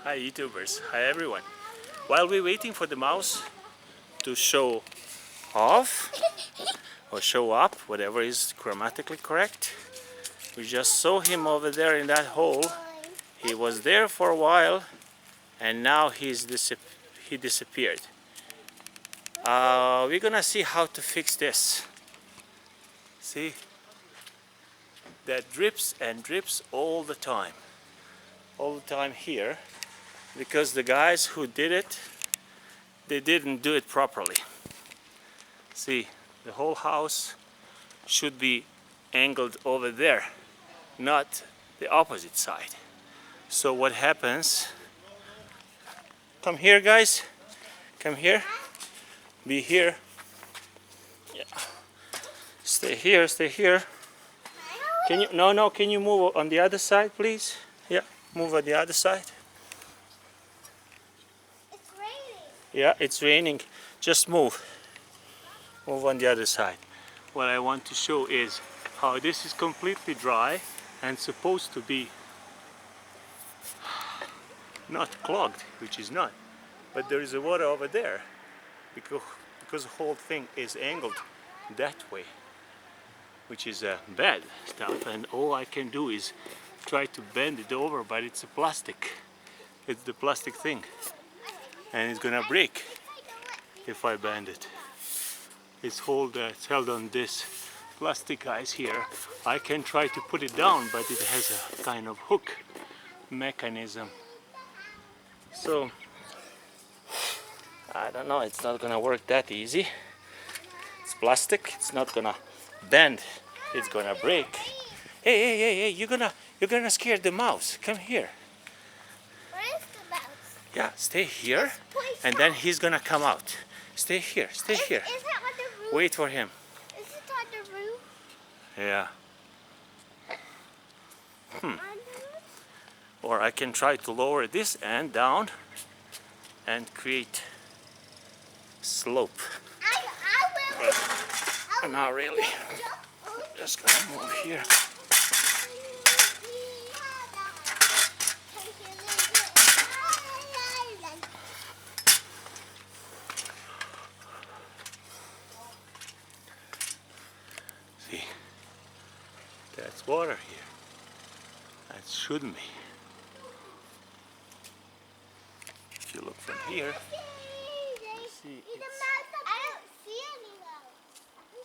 Hi YouTubers, hi everyone. While we're waiting for the mouse to show off or show up, whatever is grammatically correct, we just saw him over there in that hole. He was there for a while and now he disappeared. We're gonna see how to fix this. See, that drips and drips all the time here, because the guys who did it, they didn't do it properly. See, the whole house should be angled over there, not the opposite side. So what happens, come here guys, come here, be here, yeah. Stay here, stay here. Can you, no, can you move on the other side please? Yeah, move on the other side. It's raining. Yeah, it's raining, just move on the other side. What I want to show is how this is completely dry and supposed to be not clogged, which is not, but there is a water over there because the whole thing is angled that way, which is bad stuff, and all I can do is try to bend it over, but it's a plastic, it's the plastic thing, and it's gonna break if I bend it. It's held on this plastic guys here. I can try to put it down, but it has a kind of hook mechanism. So I don't know, it's not gonna work that easy. It's plastic, it's not gonna bend, it's gonna break. Hey, you're gonna scare the mouse. Come here. Where is the mouse? Yeah, stay here and then he's gonna come out. Stay here, stay here. Is that on the roof? Wait for him. Is it on the roof? Yeah. Or I can try to lower this end down and create slope. I will. Not really. Just gonna move here. See, that's water here. That shouldn't be. If you look from here, you see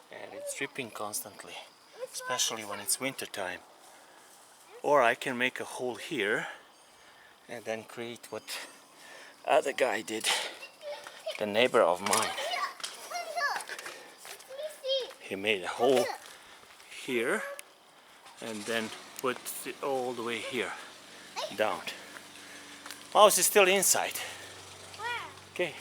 and it's dripping constantly, especially when it's winter time. Or I can make a hole here and then create what other guy did, the neighbor of mine. He made a hole here and then put it all the way here down. Mouse is still inside. Okay.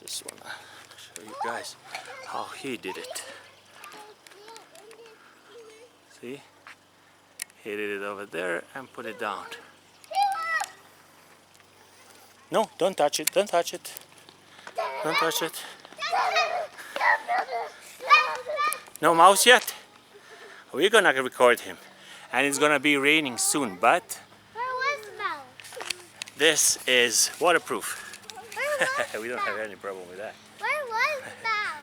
Just wanna show you guys how he did it. See? He did it over there and put it down. No, don't touch it, don't touch it. Don't touch it. No mouse yet? We're gonna record him. And it's gonna be raining soon, but Where was the mouse? this is waterproof. We don't have any problem with that. Where